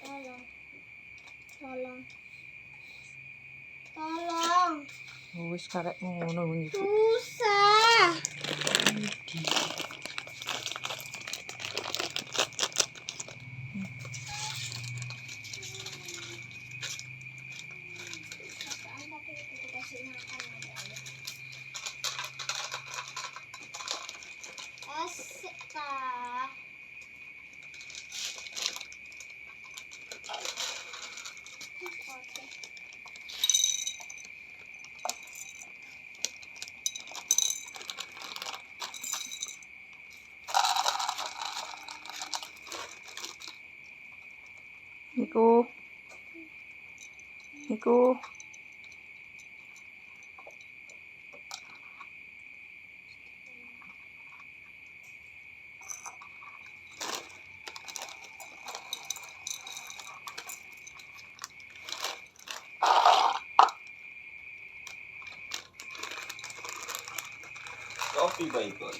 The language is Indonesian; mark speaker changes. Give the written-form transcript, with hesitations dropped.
Speaker 1: Tolong. Tolong. Tolong.
Speaker 2: Wis karek ngono wingi.
Speaker 1: Susah. Asik kah? Oke.
Speaker 2: Niku. Niku.
Speaker 3: Coffee bacon.